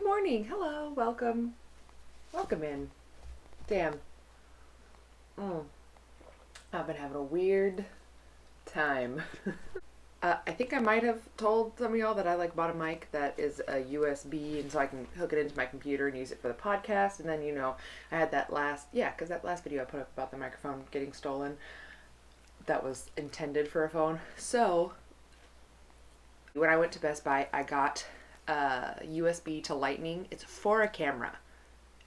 morning. Hello. Welcome. Welcome in. Damn. Mm. I've been having a weird time. I think I might have told some of y'all that I bought a mic that is a USB, and so I can hook it into my computer and use it for the podcast. And then I had that because that last video I put up about the microphone getting stolen, that was intended for a phone. So when I went to Best Buy, I got USB to Lightning. It's for a camera.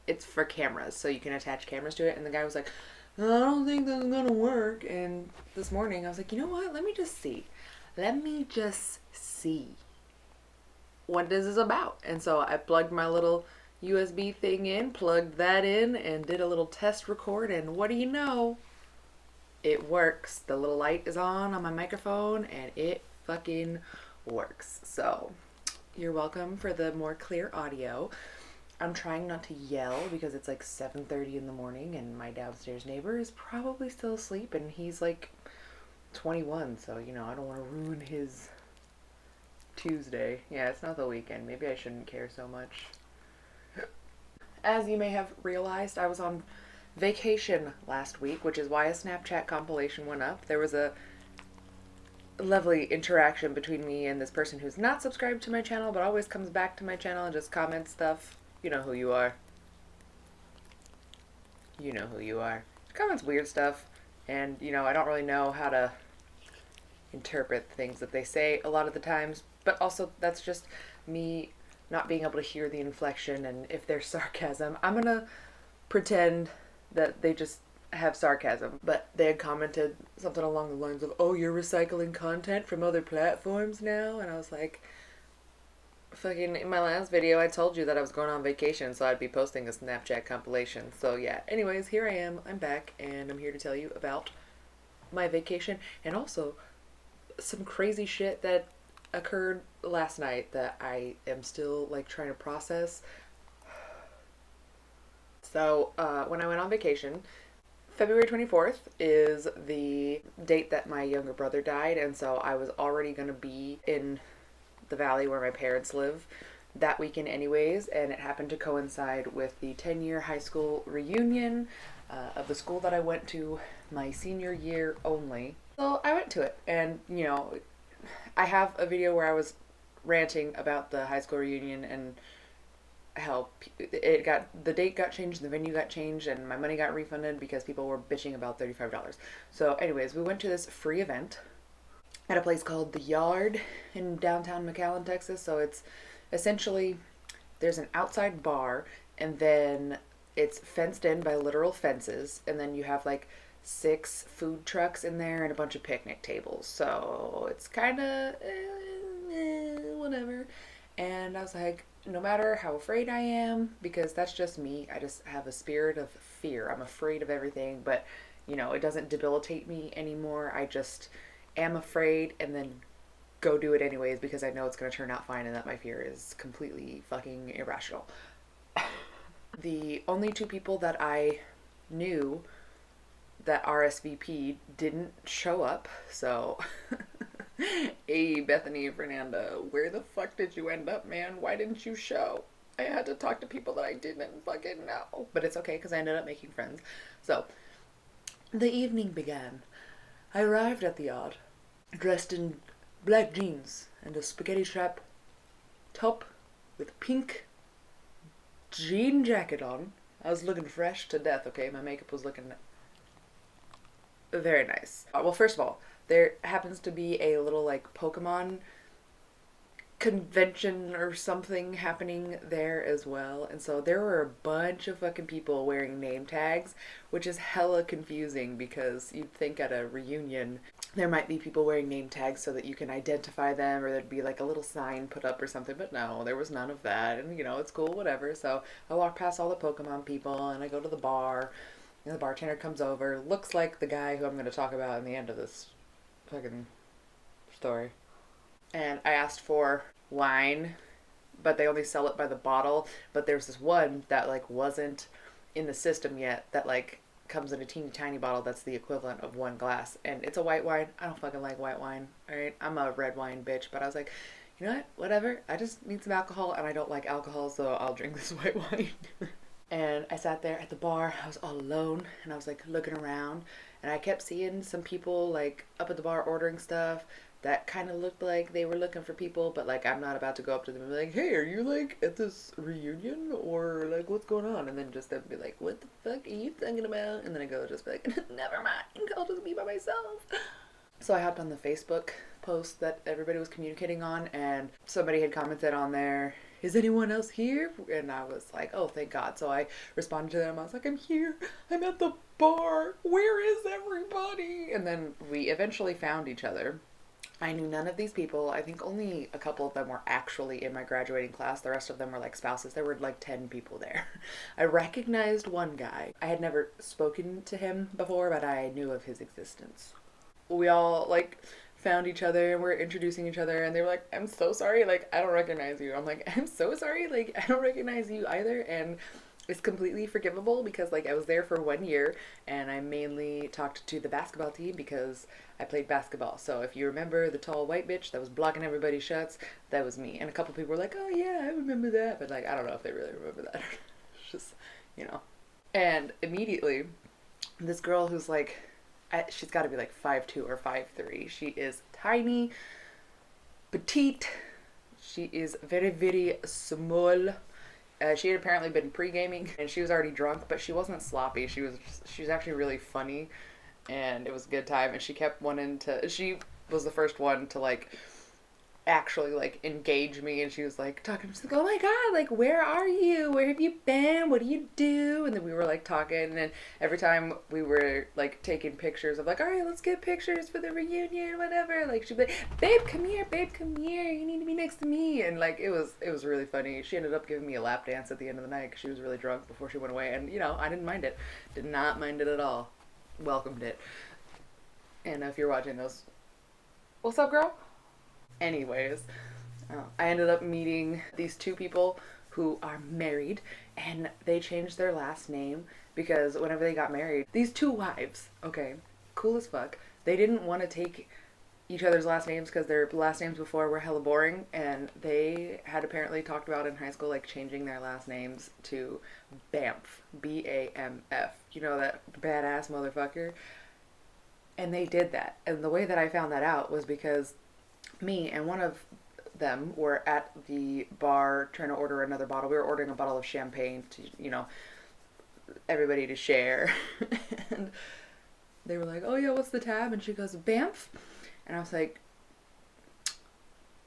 It's for cameras, so you can attach cameras to it. And the guy was like, I don't think that's gonna work. And this morning I was like, you know what? Let me just see. Let me just see what this is about. And so I plugged my little USB thing in, plugged that in, and did a little test record. And what do you know? It works. The little light is on my microphone, and it fucking works. So you're welcome for the more clear audio. I'm trying not to yell because it's 7:30 in the morning and my downstairs neighbor is probably still asleep, and he's 21, so I don't want to ruin his Tuesday. Yeah, it's not the weekend. Maybe I shouldn't care so much. As you may have realized, I was on vacation last week, which is why a Snapchat compilation went up. There was a lovely interaction between me and this person who's not subscribed to my channel but always comes back to my channel and just comments stuff. You know who you are. You know who you are. Comments weird stuff, and I don't really know how to interpret things that they say a lot of the times, but also that's just me not being able to hear the inflection, and if there's sarcasm, I'm gonna pretend that they just have sarcasm. But they had commented something along the lines of, oh, you're recycling content from other platforms now? And I was like, fucking, in my last video I told you that I was going on vacation, so I'd be posting a Snapchat compilation. So yeah, anyways, here I am. I'm back, and I'm here to tell you about my vacation, and also some crazy shit that occurred last night that I am still trying to process. So when I went on vacation, February 24th is the date that my younger brother died, and so I was already going to be in the valley where my parents live that weekend anyways, and it happened to coincide with the 10-year high school reunion of the school that I went to my senior year only. So I went to it, and I have a video where I was ranting about the high school reunion and how the date got changed, the venue got changed, and my money got refunded because people were bitching about $35. So anyways, we went to this free event at a place called The Yard in downtown McAllen, Texas. So it's essentially, there's an outside bar, and then it's fenced in by literal fences, and then you have 6 food trucks in there and a bunch of picnic tables. So it's kind of whatever. And I was like, no matter how afraid I am, because that's just me, I just have a spirit of fear. I'm afraid of everything, but it doesn't debilitate me anymore. I just am afraid and then go do it anyways because I know it's going to turn out fine and that my fear is completely fucking irrational. The only 2 people that I knew that RSVP didn't show up, so hey, Bethany, Fernanda, where the fuck did you end up, man? Why didn't you show? I had to talk to people that I didn't fucking know. But it's okay because I ended up making friends. So the evening began. I arrived at the Yard dressed in black jeans and a spaghetti strap top with a pink jean jacket on. I was looking fresh to death, okay? My makeup was looking very nice. Well, first of all, there happens to be a little Pokemon convention or something happening there as well, and so there were a bunch of fucking people wearing name tags, which is hella confusing because you'd think at a reunion there might be people wearing name tags so that you can identify them, or there'd be a little sign put up or something, but no, there was none of that. And it's cool, whatever. So I walk past all the Pokemon people and I go to the bar, and the bartender comes over, looks like the guy who I'm going to talk about in the end of this fucking story. And I asked for wine, but they only sell it by the bottle. But there's this one that wasn't in the system yet that comes in a teeny tiny bottle that's the equivalent of 1 glass, and it's a white wine. I don't fucking like white wine. All right, I'm a red wine bitch, but I was like, you know what, whatever, I just need some alcohol and I don't like alcohol, so I'll drink this white wine. And I sat there at the bar, I was all alone, and I was like looking around, and I kept seeing some people like up at the bar ordering stuff that kind of looked like they were looking for people, but like I'm not about to go up to them and be like, hey, are you like at this reunion, or like what's going on? And then just them be like, what the fuck are you thinking about? And then I go just be like, never mind, I'll just be by myself. So I hopped on the Facebook post that everybody was communicating on, and somebody had commented on there, is anyone else here? And I was like, oh, thank God. So I responded to them. I was like, I'm here. I'm at the bar. Where is everybody? And then we eventually found each other. I knew none of these people. I think only a couple of them were actually in my graduating class. The rest of them were like spouses. There were like 10 people there. I recognized one guy. I had never spoken to him before, but I knew of his existence. We all like found each other and we're introducing each other, and they were like, I'm so sorry, like I don't recognize you. I'm like, I'm so sorry, like I don't recognize you either. And it's completely forgivable because like I was there for 1 year and I mainly talked to the basketball team because I played basketball. So if you remember the tall white bitch that was blocking everybody's shots, that was me. And a couple people were like, oh yeah, I remember that, but like I don't know if they really remember that. It's just, you know. And immediately this girl who's like, she's got to be like 5'2" or 5'3". She is tiny, petite. She is very, very small. She had apparently been pre-gaming and she was already drunk, but she wasn't sloppy. She was actually really funny, and it was a good time. And she kept wanting to. She was the first one to like actually like engage me, and she was like talking, she's like, oh my god, like where are you, where have you been, what do you do? And then we were like talking, and then every time we were like taking pictures of like, all right, let's get pictures for the reunion, whatever, like she'd be like, babe come here, you need to be next to me. And like it was really funny. She ended up giving me a lap dance at the end of the night because she was really drunk before she went away, and you know, I didn't mind it, did not mind it at all, welcomed it. And if you're watching this, what's up, girl? Anyways, I ended up meeting these two people who are married, and they changed their last name because whenever they got married, these two wives, okay, cool as fuck, they didn't want to take each other's last names because their last names before were hella boring, and they had apparently talked about in high school like changing their last names to BAMF, BAMF, you know, that badass motherfucker. And they did that, and the way that I found that out was because me and one of them were at the bar trying to order another bottle. We were ordering a bottle of champagne to, you know, everybody to share. And they were like, oh yeah, what's the tab? And she goes, BAMF? And I was like,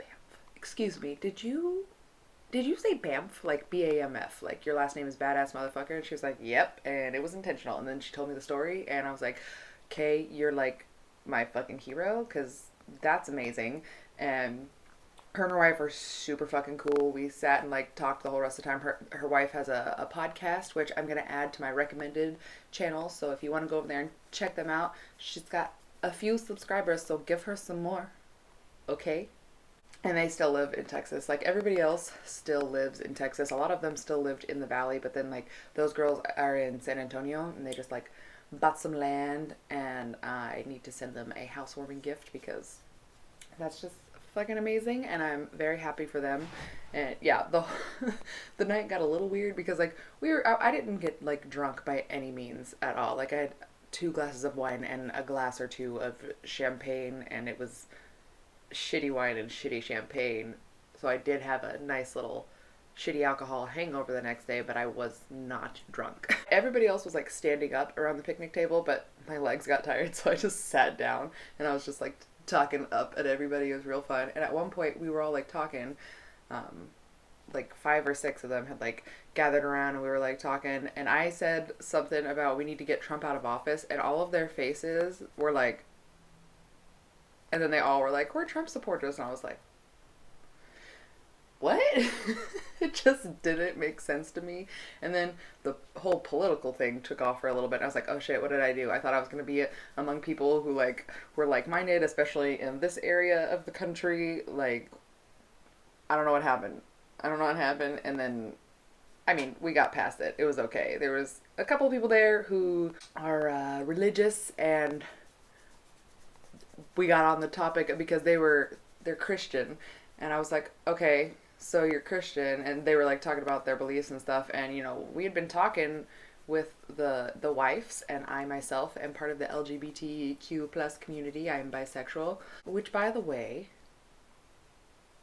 BAMF? Excuse me, did you say BAMF? Like BAMF, like your last name is badass motherfucker? And she was like, yep, and it was intentional. And then she told me the story, and I was like, okay, you're like my fucking hero, because that's amazing. And her and her wife are super fucking cool. We sat and like talked the whole rest of the time. Her wife has a podcast, which I'm gonna add to my recommended channel, so if you want to go over there and check them out, she's got a few subscribers, so give her some more, okay? And they still live in Texas. Like everybody else still lives in Texas. A lot of them still lived in the valley, but then like those girls are in San Antonio, and they just like bought some land, and I need to send them a housewarming gift because that's just fucking amazing, and I'm very happy for them. And yeah, the night got a little weird because like I didn't get like drunk by any means at all. Like I had 2 glasses of wine and a glass or 2 of champagne, and it was shitty wine and shitty champagne. So I did have a nice little shitty alcohol hangover the next day, but I was not drunk. Everybody else was like standing up around the picnic table, but my legs got tired, so I just sat down, and I was just like talking up at everybody. It was real fun. And at one point we were all like talking, like 5 or 6 of them had like gathered around, and we were like talking, and I said something about we need to get Trump out of office, and all of their faces were like, and then they all were like, we're Trump supporters, and I was like, what? It just didn't make sense to me. And then the whole political thing took off for a little bit. I was like, oh shit, what did I do? I thought I was going to be among people who like were like-minded, especially in this area of the country. Like, I don't know what happened. And then, I mean, we got past it. It was okay. There was a couple of people there who are religious, and we got on the topic because they're Christian. And I was like, okay, so you're Christian. And they were like talking about their beliefs and stuff. And, you know, we had been talking with the wives, and I myself am part of the LGBTQ plus community. I am bisexual, which, by the way,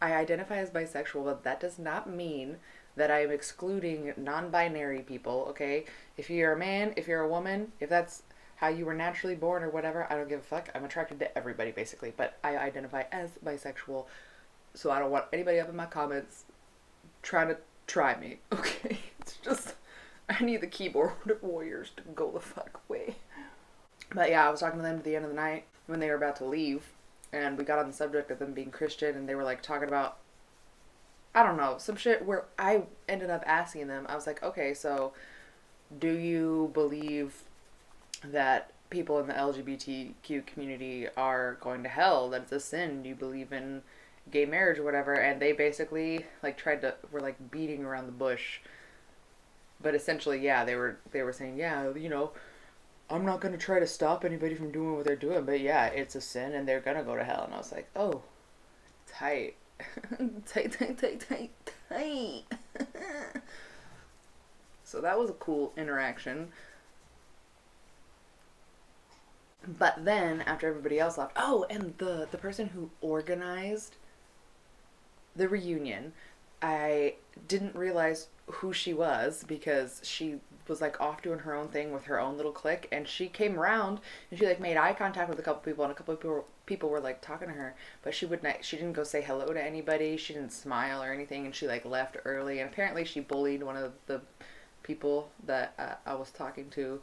I identify as bisexual, but that does not mean that I am excluding non-binary people, okay? If you're a man, if you're a woman, if that's how you were naturally born or whatever, I don't give a fuck. I'm attracted to everybody basically, but I identify as bisexual, so I don't want anybody up in my comments trying to try me, okay? It's just I need the keyboard warriors to go the fuck away. But yeah, I was talking to them at the end of the night when they were about to leave, and we got on the subject of them being Christian, and they were like talking about, I don't know, some shit where I ended up asking them, I was like, okay, so do you believe that people in the LGBTQ community are going to hell, that it's a sin? Do you believe in gay marriage or whatever? And they basically like were like beating around the bush. But essentially, yeah, they were saying, yeah, you know, I'm not going to try to stop anybody from doing what they're doing, but yeah, it's a sin and they're going to go to hell. And I was like, oh, tight. Tight, tight, tight, tight, tight. So that was a cool interaction. But then, after everybody else left, oh, and the person who organized the reunion, I didn't realize who she was because she was like off doing her own thing with her own little clique, and she came around and she like made eye contact with a couple people, and a couple of people were like talking to her, but she didn't go say hello to anybody, she didn't smile or anything, and she like left early, and apparently she bullied one of the people that I was talking to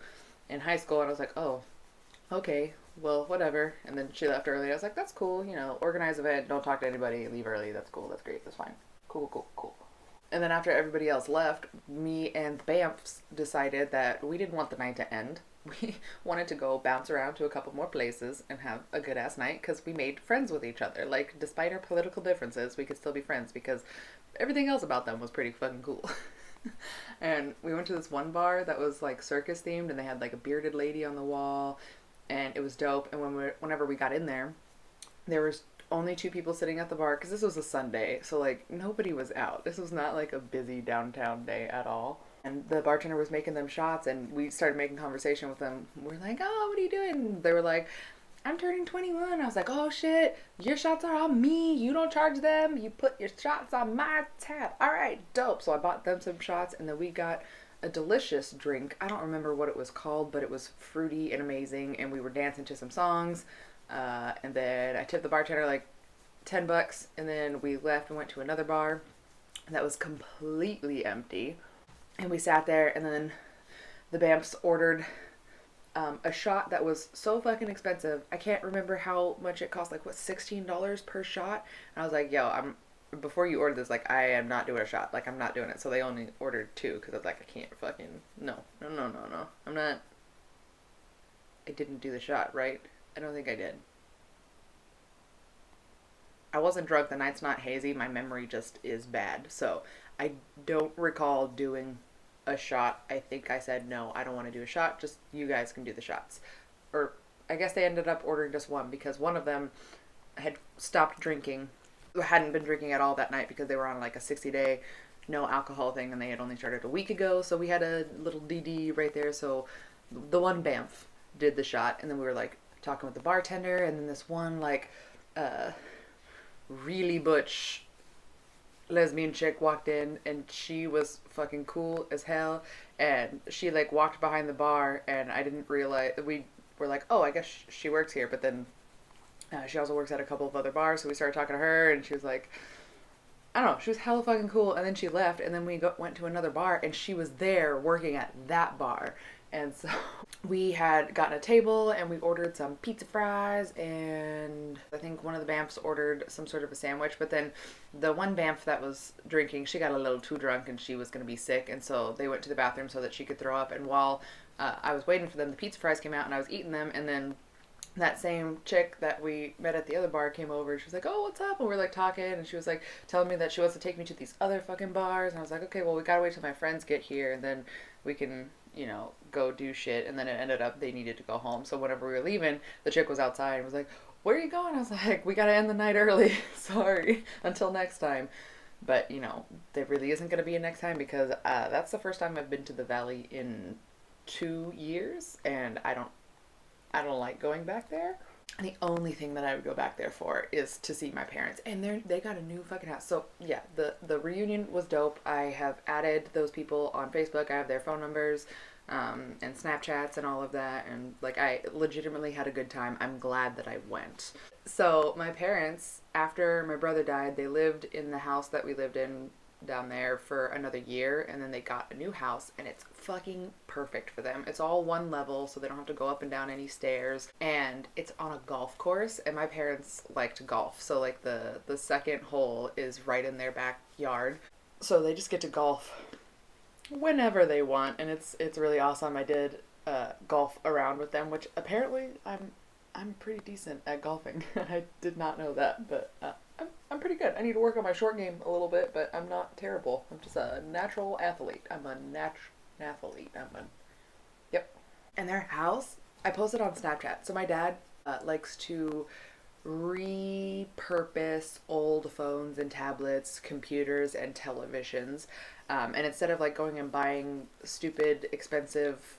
in high school, and I was like, oh, okay, well, whatever. And then she left early. I was like, that's cool, you know, organize event, don't talk to anybody, leave early, that's cool, that's great, that's fine. Cool, cool, cool. And then after everybody else left, me and the BAMFs decided that we didn't want the night to end. We wanted to go bounce around to a couple more places and have a good ass night because we made friends with each other. Like, despite our political differences, we could still be friends because everything else about them was pretty fucking cool. And we went to this one bar that was like circus themed, and they had like a bearded lady on the wall, and it was dope. And whenever we got in there was only two people sitting at the bar because this was a Sunday, so like nobody was out. This was not like a busy downtown day at all. And the bartender was making them shots, and we started making conversation with them. We're like, oh, what are you doing? They were like, I'm turning 21. I was like, oh shit, your shots are on me. You don't charge them. You put your shots on my tab. All right, dope. So I bought them some shots, and then we got a delicious drink. I don't remember what it was called, but it was fruity and amazing, and we were dancing to some songs. And then I tipped the bartender like $10, and then we left and went to another bar that was completely empty. And we sat there, and then the BAMFs ordered a shot that was so fucking expensive. I can't remember how much it cost, like what, $16 per shot? And I was like, yo, before you order this, like, I am not doing a shot. Like, I'm not doing it. So they only ordered two because I was like, I can't fucking, no. I'm not, I didn't do the shot, right? I don't think I did. I wasn't drunk. The night's not hazy. My memory just is bad. So I don't recall doing a shot. I think I said, no, I don't want to do a shot. Just you guys can do the shots. Or I guess they ended up ordering just one because one of them had stopped drinking, hadn't been drinking at all that night because they were on like a 60-day no alcohol thing, and they had only started a week ago. So we had a little DD right there. So the one BAMF did the shot, and then we were like talking with the bartender, and then this one like really butch lesbian chick walked in, and she was fucking cool as hell, and she like walked behind the bar, and I didn't realize, we were like, oh, I guess she works here, but then she also works at a couple of other bars, so we started talking to her, and she was like, I don't know, she was hella fucking cool, and then she left, and then we went to another bar, and she was there working at that bar. And so we had gotten a table, and we ordered some pizza fries, and I think one of the BAMFs ordered some sort of a sandwich, but then the one BAMF that was drinking, she got a little too drunk and she was going to be sick, and so they went to the bathroom so that she could throw up, and while I was waiting for them, the pizza fries came out, and I was eating them, and then that same chick that we met at the other bar came over, and she was like, oh, what's up? And we were like talking, and she was like telling me that she wants to take me to these other fucking bars, and I was like, okay, well, we gotta wait till my friends get here, and then we can, you know, go do shit. And then it ended up they needed to go home, so whenever we were leaving, the chick was outside and was like, where are you going? I was like, we gotta end the night early. Sorry. Until next time. But, there really isn't going to be a next time because that's the first time I've been to the valley in 2 years, and I don't like going back there. And the only thing that I would go back there for is to see my parents, and they got a new fucking house. So yeah, the reunion was dope. I have added those people on Facebook. I have their phone numbers, and Snapchats and all of that, and like I legitimately had a good time. I'm glad that I went. So my parents, after my brother died, they lived in the house that we lived in down there for another year, and then they got a new house, and it's fucking perfect for them. It's all one level, so they don't have to go up and down any stairs, and it's on a golf course, and my parents like to golf, so like the second hole is right in their backyard, so they just get to golf whenever they want, and it's really awesome. I did golf around with them, which apparently I'm pretty decent at golfing. I did not know that, but I'm pretty good. I need to work on my short game a little bit, but I'm not terrible. I'm just a natural athlete. I'm a athlete. Yep. And their house, I posted on Snapchat. So my dad likes to repurpose old phones and tablets, computers, and televisions. And instead of like going and buying stupid, expensive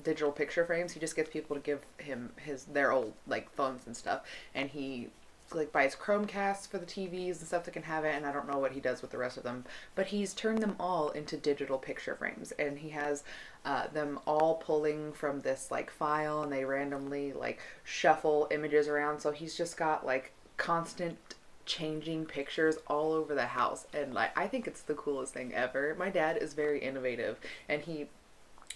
digital picture frames, he just gets people to give him their old like phones and stuff, and he like buys Chromecasts for the TVs and stuff that can have it, and I don't know what he does with the rest of them, but he's turned them all into digital picture frames, and he has them all pulling from this like file, and they randomly like shuffle images around, so he's just got like constant changing pictures all over the house, and like I think it's the coolest thing ever. My dad is very innovative, and he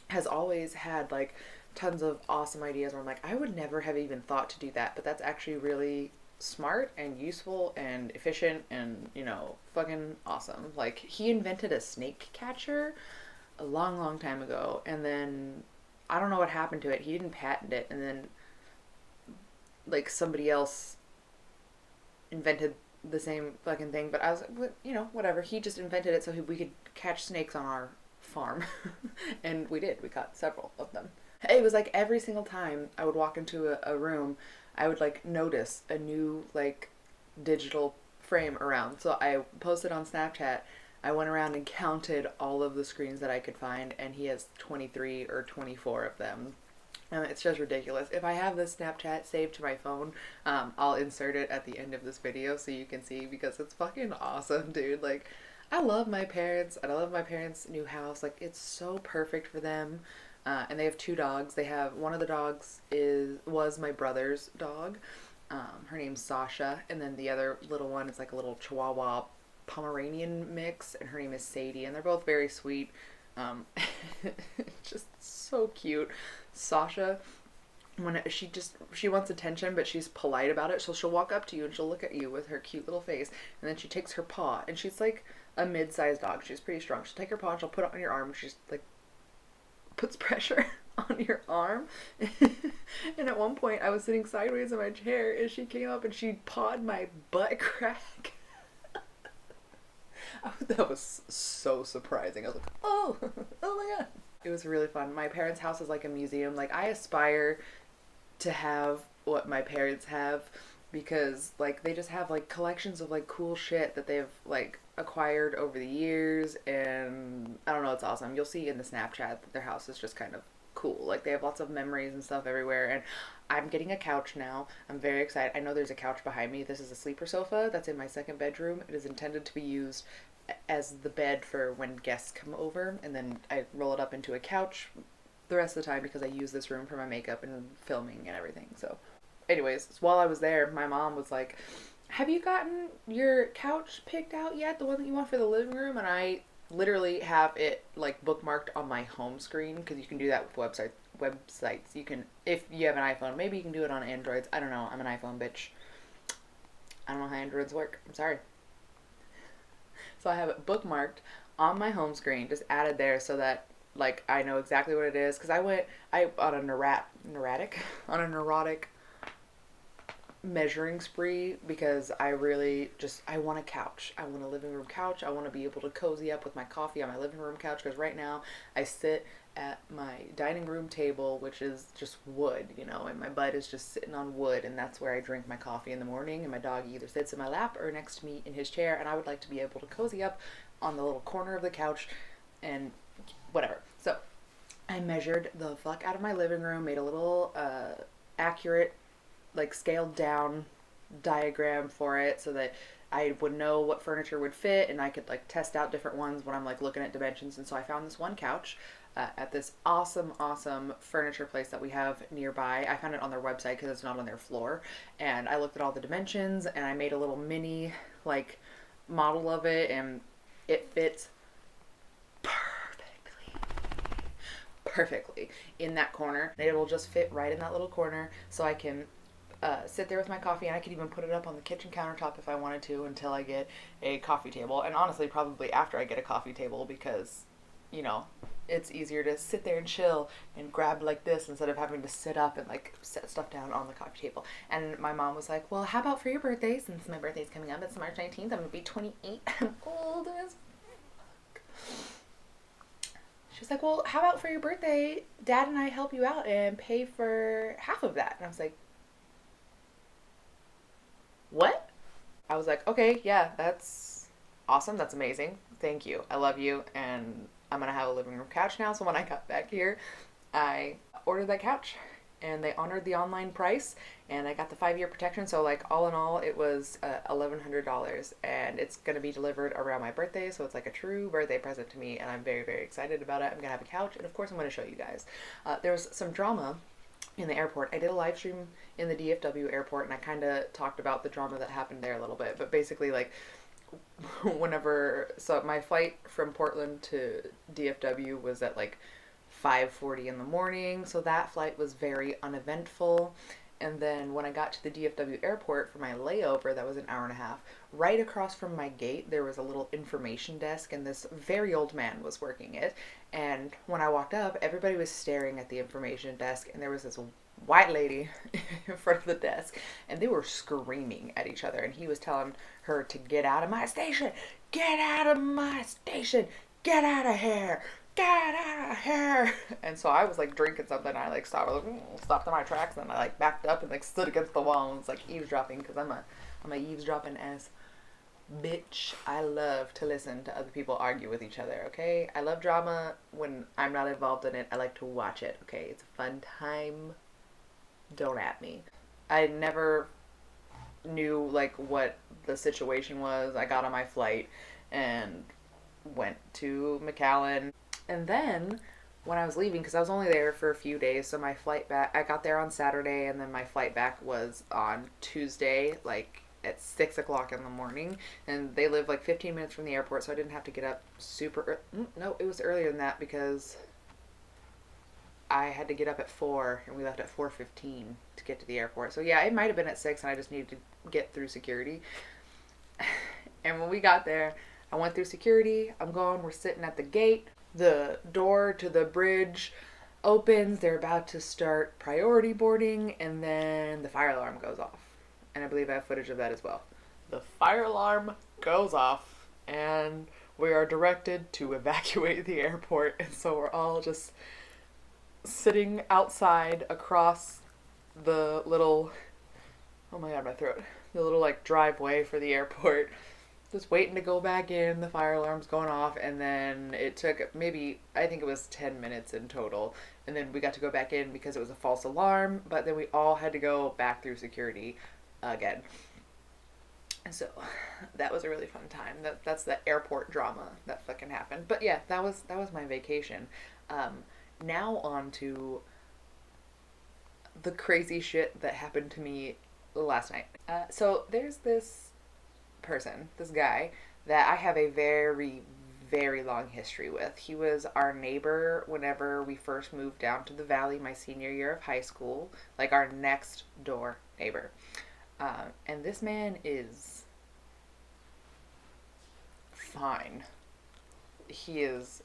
has always had like tons of awesome ideas where I'm like, I would never have even thought to do that, but that's actually really smart and useful and efficient and, fucking awesome. Like, he invented a snake catcher a long, long time ago, and then I don't know what happened to it. He didn't patent it, and then like somebody else invented the same fucking thing, but I was like, whatever. He just invented it so we could catch snakes on our farm. And we did. We caught several of them. It was like every single time I would walk into a room, I would like notice a new like digital frame around. So I posted on Snapchat. I went around and counted all of the screens that I could find, and he has 23 or 24 of them. And it's just ridiculous. If I have this Snapchat saved to my phone, I'll insert it at the end of this video so you can see, because it's fucking awesome, dude. Like, I love my parents, and I love my parents' new house. Like, it's so perfect for them. And they have two dogs. They have, one of the dogs was my brother's dog. Her name's Sasha, and then the other little one is like a little Chihuahua Pomeranian mix, and her name is Sadie, and they're both very sweet. Just so cute. Sasha, when she wants attention, but she's polite about it, so she'll walk up to you and she'll look at you with her cute little face, and then she takes her paw, and she's like a mid-sized dog. She's pretty strong. She'll take her paw and she'll put it on your arm, and she's like puts pressure on your arm. And at one point I was sitting sideways in my chair, and she came up and she pawed my butt crack. That was so surprising. I was like, oh my god. It was really fun. My parents' house is like a museum. Like, I aspire to have what my parents have, because like they just have like collections of like cool shit that they've like acquired over the years, and I don't know, it's awesome. You'll see in the Snapchat that their house is just kind of cool. Like, they have lots of memories and stuff everywhere, and I'm getting a couch now. I'm very excited. I know there's a couch behind me. This is a sleeper sofa that's in my second bedroom. It is intended to be used as the bed for when guests come over, and then I roll it up into a couch the rest of the time because I use this room for my makeup and filming and everything. So anyways, while I was there, my mom was like, have you gotten your couch picked out yet, the one that you want for the living room? And I literally have it like bookmarked on my home screen, because you can do that with websites. You can, if you have an iPhone, maybe you can do it on Androids. I don't know, I'm an iPhone bitch. I don't know how Androids work. I'm sorry. So I have it bookmarked on my home screen, just added there so that like I know exactly what it is. Because I on a neurotic measuring spree, because I want a couch. I want a living room couch. I want to be able to cozy up with my coffee on my living room couch, because right now I sit at my dining room table, which is just wood, you know, and my butt is just sitting on wood, and that's where I drink my coffee in the morning, and my dog either sits in my lap or next to me in his chair, and I would like to be able to cozy up on the little corner of the couch and whatever. So I measured the fuck out of my living room, made a little accurate, like scaled down diagram for it so that I would know what furniture would fit, and I could like test out different ones when I'm like looking at dimensions. And so I found this one couch at this awesome furniture place that we have nearby. I found it on their website because it's not on their floor, and I looked at all the dimensions and I made a little mini like model of it, and it fits perfectly in that corner. It will just fit right in that little corner, so I can sit there with my coffee, and I could even put it up on the kitchen countertop if I wanted to until I get a coffee table. And honestly, probably after I get a coffee table, because, you know, it's easier to sit there and chill and grab like this instead of having to sit up and like set stuff down on the coffee table. And my mom was like, well, how about for your birthday? Since my birthday's coming up, it's March 19th, I'm gonna be 28. I'm old as fuck. She was like, well, how about for your birthday, Dad and I help you out and pay for half of that? And I was like, what? I was like, okay, yeah, that's awesome. That's amazing. Thank you. I love you. And I'm going to have a living room couch now. So when I got back here, I ordered that couch, and they honored the online price, and I got the 5-year protection. So like all in all, it was $1,100, and it's going to be delivered around my birthday. So it's like a true birthday present to me, and I'm very excited about it. I'm going to have a couch, and of course I'm going to show you guys. There was some drama in the airport. I did a live stream in the DFW airport, and I kind of talked about the drama that happened there a little bit. But basically, like, so my flight from Portland to DFW was at like 5:40 in the morning, so that flight was very uneventful. And then when I got to the DFW airport for my layover, that was an hour and a half, right across from my gate there was a little information desk, and this very old man was working it. And when I walked up, everybody was staring at the information desk, and there was this white lady in front of the desk, and they were screaming at each other, and he was telling her to get out of my station, get out of my station, get out of here, get out of here. And so I was like drinking something, and I like stopped in my tracks, and I like backed up and like stood against the wall and was like eavesdropping, because I'm a eavesdropping ass bitch. I love to listen to other people argue with each other, okay? I love drama when I'm not involved in it. I like to watch it, okay? It's a fun time. Don't at me. I never knew like what the situation was. I got on my flight and went to McAllen, and then when I was leaving, because I was only there for a few days, so my flight back, I got there on Saturday, and then my flight back was on Tuesday, like at 6 o'clock in the morning. And they live like 15 minutes from the airport, so I didn't have to get up super no, it was earlier than that, because I had to get up at 4, and we left at 4:15 to get to the airport. So yeah, it might have been at 6, and I just needed to get through security. And when we got there, I went through security. I'm going, we're sitting at the gate. The door to the bridge opens. They're about to start priority boarding, and then the fire alarm goes off. And I believe I have footage of that as well. The fire alarm goes off, and we are directed to evacuate the airport. And so we're all just sitting outside across the little, oh my god, my throat, the little like driveway for the airport, just waiting to go back in. The fire alarm's going off, and then it took maybe, I think it was 10 minutes in total, and then we got to go back in because it was a false alarm, but then we all had to go back through security again. And so that was a really fun time. That's the airport drama that fucking happened. But yeah, that was my vacation. Now on to the crazy shit that happened to me last night. So there's this person, this guy, that I have a very long history with. He was our neighbor whenever we first moved down to the valley my senior year of high school, like our next door neighbor. And this man is fine. He is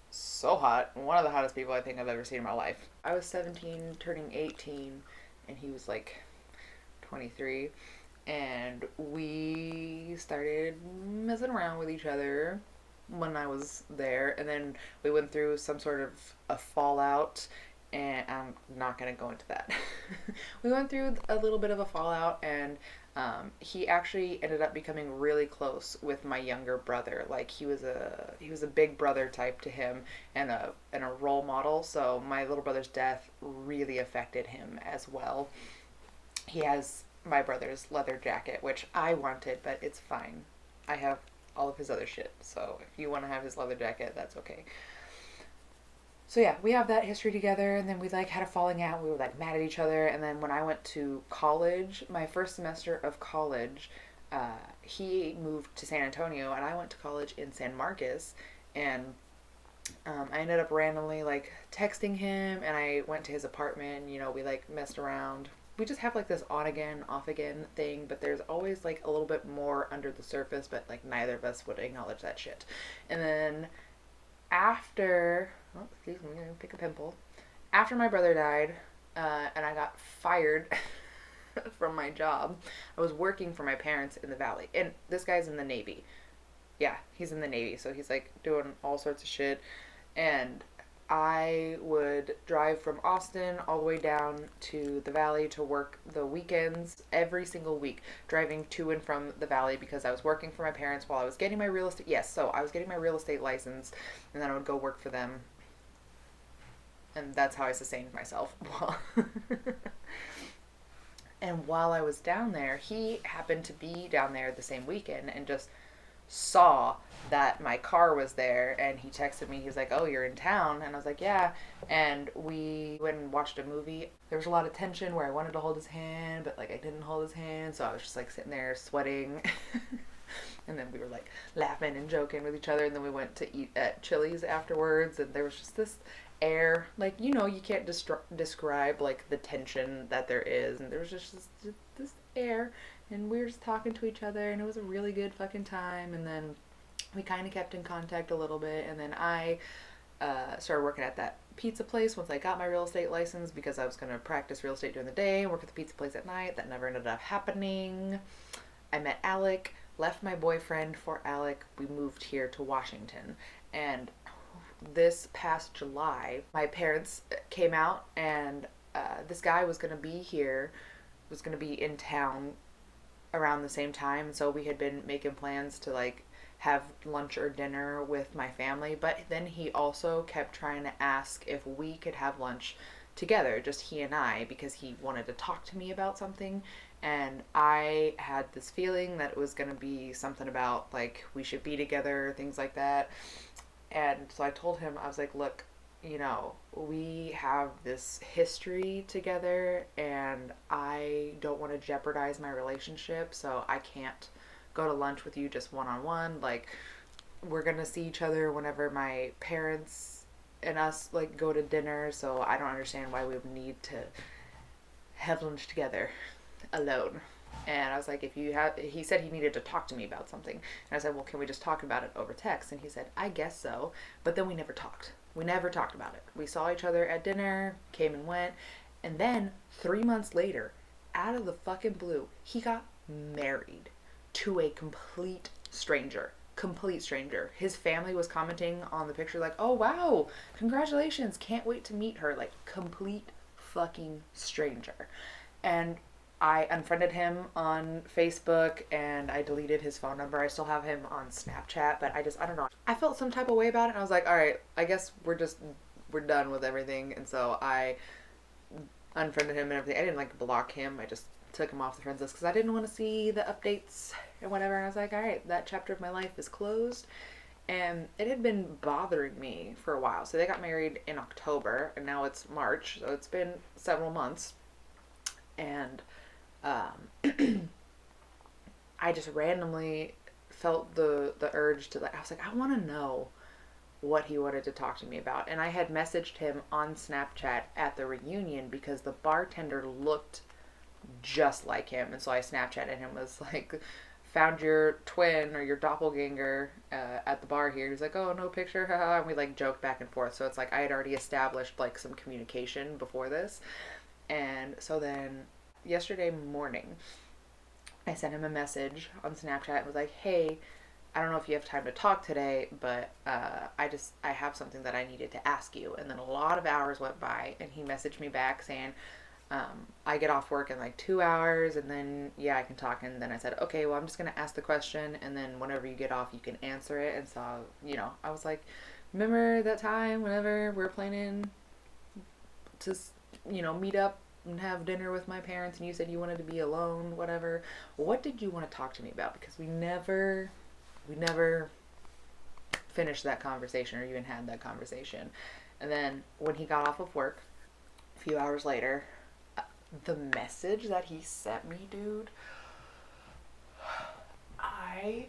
so hot. One of the hottest people I think I've ever seen in my life. I was 17, turning 18, and he was like 23. And we started messing around with each other. when I was there, and then we went through some sort of a fallout, and I'm not gonna go into that. We went through a little bit of a fallout, and he actually ended up becoming really close with my younger brother. Like he was a big brother type to him, and a role model. So my little brother's death really affected him as well. He has my brother's leather jacket, which I wanted, but it's fine. I have all of his other shit. So if you want to have his leather jacket, that's okay. So yeah, we have that history together, and then we like had a falling out. We were like mad at each other, and then when I went to college, my first semester of college, he moved to San Antonio, and I went to college in San Marcos, and I ended up randomly like texting him, and I went to his apartment. We like messed around. We just have like this on again, off again thing, but there's always like a little bit more under the surface, but like neither of us would acknowledge that shit. And then after, oh, excuse me, I'm gonna pick a pimple. After my brother died, and I got fired from my job, I was working for my parents in the valley, and this guy's in the Navy. Yeah, he's in the Navy, so he's like doing all sorts of shit. And I would drive from Austin all the way down to the valley to work the weekends every single week, driving to and from the valley because I was working for my parents while I was getting my real estate. Yes, so I was getting my real estate license, and then I would go work for them, and that's how I sustained myself. And while I was down there, he happened to be down there the same weekend and just saw that my car was there, and he texted me. He was like, "Oh, you're in town?" And I was like, "Yeah." And we went and watched a movie. There was a lot of tension where I wanted to hold his hand, but like I didn't hold his hand, so I was just like sitting there sweating. And then we were like laughing and joking with each other, and then we went to eat at Chili's afterwards, and there was just this air, like, you can't describe like the tension that there is, and there was just this air, and we were just talking to each other, and it was a really good fucking time. And then we kind of kept in contact a little bit, and then I started working at that pizza place once I got my real estate license, because I was going to practice real estate during the day and work at the pizza place at night. That never ended up happening. I met Alec, left my boyfriend for Alec. We moved here to Washington, and this past July my parents came out, and this guy was going to be here, was going to be in town around the same time. So we had been making plans to like have lunch or dinner with my family, but then he also kept trying to ask if we could have lunch together, just he and I, because he wanted to talk to me about something. And I had this feeling that it was going to be something about like we should be together, things like that. And so I told him, I was like, "Look, we have this history together, and I don't want to jeopardize my relationship, so I can't go to lunch with you just one on one. Like, we're gonna see each other whenever my parents and us like go to dinner, so I don't understand why we would need to have lunch together alone." And I was like, "If you have," he said he needed to talk to me about something. And I said, "Well, can we just talk about it over text?" And he said, "I guess so." But then we never talked. We never talked about it. We saw each other at dinner, came and went. And then 3 months later, out of the fucking blue, he got married to a complete stranger. Complete stranger. His family was commenting on the picture like, "Oh, wow, congratulations. Can't wait to meet her." Like, complete fucking stranger. And I unfriended him on Facebook, and I deleted his phone number. I still have him on Snapchat, but I don't know. I felt some type of way about it, and I was like, "All right, I guess we're done with everything." And so I unfriended him and everything. I didn't like block him. I just took him off the friends list because I didn't want to see the updates and whatever. And I was like, "All right, that chapter of my life is closed." And it had been bothering me for a while. So they got married in October, and now it's March, so it's been several months. And I just randomly felt the urge to like, I was like, I want to know what he wanted to talk to me about. And I had messaged him on Snapchat at the reunion because the bartender looked just like him. And so I Snapchatted him, was like, "Found your twin or your doppelganger at the bar here." He's like, "Oh, no picture." And we like joked back and forth. So it's like I had already established like some communication before this. And so then yesterday morning, I sent him a message on Snapchat and was like, "Hey, I don't know if you have time to talk today, but I have something that I needed to ask you. And then a lot of hours went by, and he messaged me back saying, I get off work in like 2 hours, and then yeah, I can talk. And then I said, okay, well, I'm just gonna ask the question, and then whenever you get off, you can answer it. And so, I was like, remember that time whenever we're planning to, meet up and have dinner with my parents, and you said you wanted to be alone, whatever. What did you want to talk to me about? Because we never finished that conversation or even had that conversation. And then when he got off of work, a few hours later, the message that he sent me, dude, I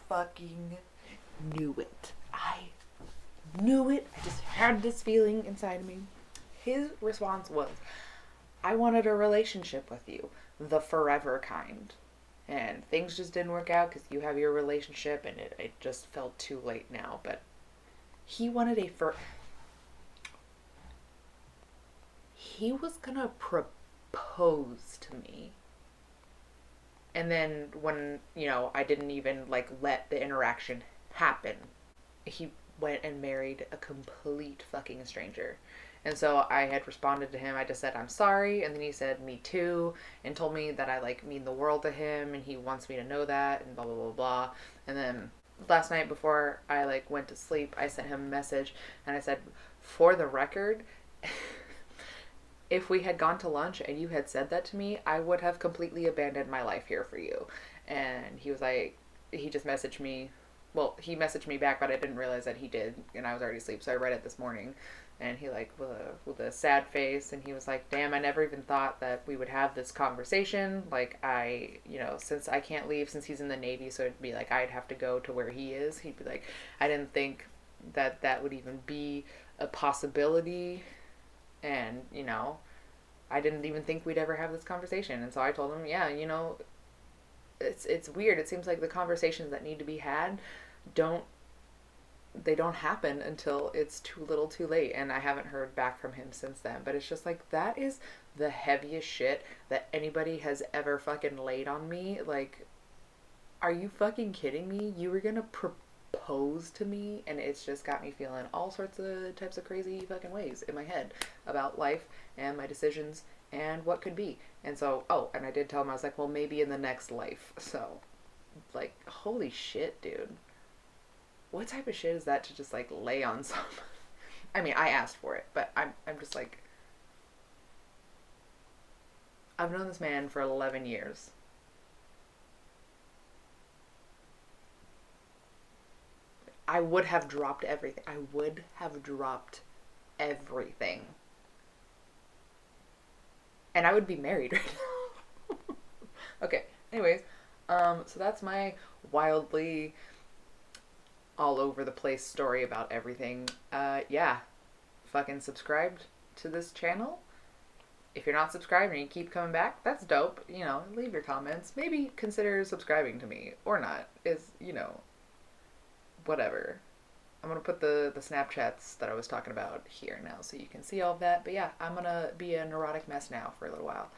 fucking knew it. I knew it. I just had this feeling inside of me. His response was, I wanted a relationship with you, the forever kind. And things just didn't work out because you have your relationship, and it just felt too late now. But he wanted he was gonna propose to me. And then when, I didn't even like let the interaction happen, he went and married a complete fucking stranger. And so I had responded to him. I just said, I'm sorry. And then he said, me too. And told me that I like mean the world to him, and he wants me to know that, and blah, blah, blah, blah. And then last night before I like went to sleep, I sent him a message, and I said, for the record, if we had gone to lunch and you had said that to me, I would have completely abandoned my life here for you. And he was like, he just messaged me. Well, he messaged me back, but I didn't realize that he did, and I was already asleep, so I read it this morning. And he like with a sad face, and he was like, damn, I never even thought that we would have this conversation. Like, since I can't leave, since he's in the Navy, so it'd be like I'd have to go to where he is. He'd be like, I didn't think that would even be a possibility. And, I didn't even think we'd ever have this conversation. And so I told him, yeah, it's weird. It seems like the conversations that need to be had don't happen until it's too little too late. And I haven't heard back from him since then. But it's just like, that is the heaviest shit that anybody has ever fucking laid on me. Like, are you fucking kidding me? You were gonna propose to me? And it's just got me feeling all sorts of types of crazy fucking ways in my head about life and my decisions and what could be. And so, and I did tell him, I was like, well, maybe in the next life. So, like, holy shit, dude. What type of shit is that to just like lay on someone? I mean, I asked for it, but I'm just like, I've known this man for 11 years. I would have dropped everything. I would have dropped everything. And I would be married right now. Okay, anyways, so that's my wildly all over the place story about everything. Yeah, fucking subscribed to this channel. If you're not subscribed and you keep coming back, that's dope. Leave your comments. Maybe consider subscribing to me or not. Whatever. I'm gonna put the Snapchats that I was talking about here now so you can see all of that. But yeah, I'm gonna be a neurotic mess now for a little while.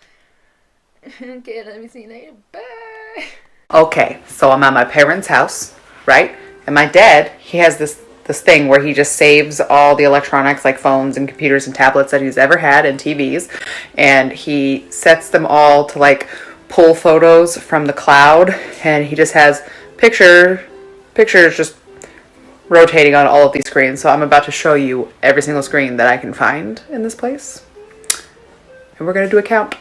Okay, let me see you later. Bye. Okay, so I'm at my parents' house, right? And my dad, he has this thing where he just saves all the electronics like phones and computers and tablets that he's ever had and TVs. And he sets them all to like pull photos from the cloud. And he just has pictures just rotating on all of these screens. So I'm about to show you every single screen that I can find in this place. And we're going to do a count.